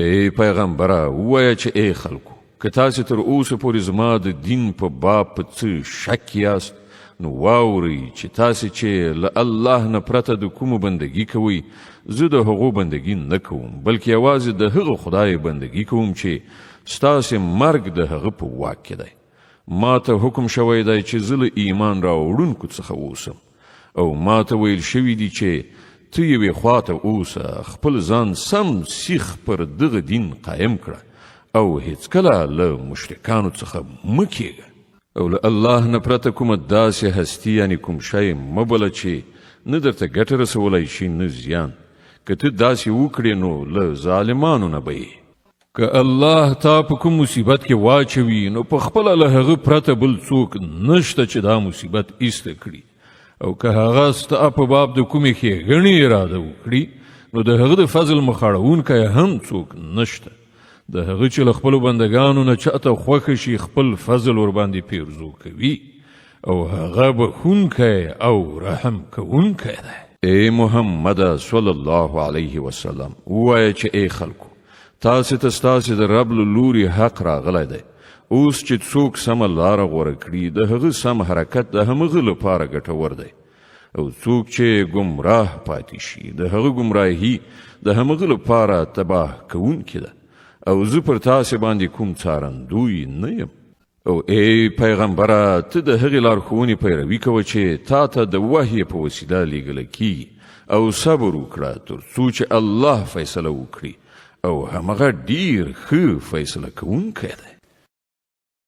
ای پیغمبره ووایه چې ای خلکو که تاسې تر اوسه پورې زما د دین په باب په څه شک یاست نو واورئ چې تاسې چې له الله نه پرته د کومو بندګي کوئ زه د هغو بندګي نه کوم بلکې یوازې د هغه خدای بندګي کوم چې ستاسې مرګ د هغه په واک کې دی ما ته حکم شوی دی چې زه له ایمان راوړونکو څخه اوسم او ما ته ویل شوي دي چې ته یوې خواته اوسه خپل ځان سم سیخ پر دغه دین قایم کړه او هیڅکله له مشرکانو څخه مه کیږه او له الله نه پرته کومه داسې هستي یعنې کوم شی مه بله چې نه درته ګټه رسولی شي نه زیان که ته داسې وکړې نو له ظالمانو نه به یې که الله تا په کوم مصیبت کې واچوي نو په خپله له هغه پرته بل څوک نشته چې دا مصیبت ایسته کړي او که هغه ستا په باب د کومې ښېګڼې اراده وکړي نو د هغه د فضل مخاړونکی هم څوک نشته د هغه چې له خپلو بندګانو نه چاته خوښه شي خپل فضل ورباندې پیرزو کوي او هغه بخښونکی او رحم کوونکی دی ای محمد صلی الله علیه وسلم ووایه چې ای خلکو تاسې ته ستاسې د رب له لوري حق راغلی دی اوس چې څوک سمه لاره غوره کړي د هغه سم حرکت د همغه لپاره ګټور دی او څوک چې ګمراه پاتې شي د هغه ګمراهي د همغه لپاره تباه کوونکې ده او زه پر تاسې باندې کوم څارندوی نه یم او ای پیغمبره ته د هغې لارښوونې پیروي کوه چې تا ته د وحی په وسیله لیږله کیږي او صبر وکړه تر څو چې الله فیصله وکړي او همغه ډیر ښه فیصله کوونکی دی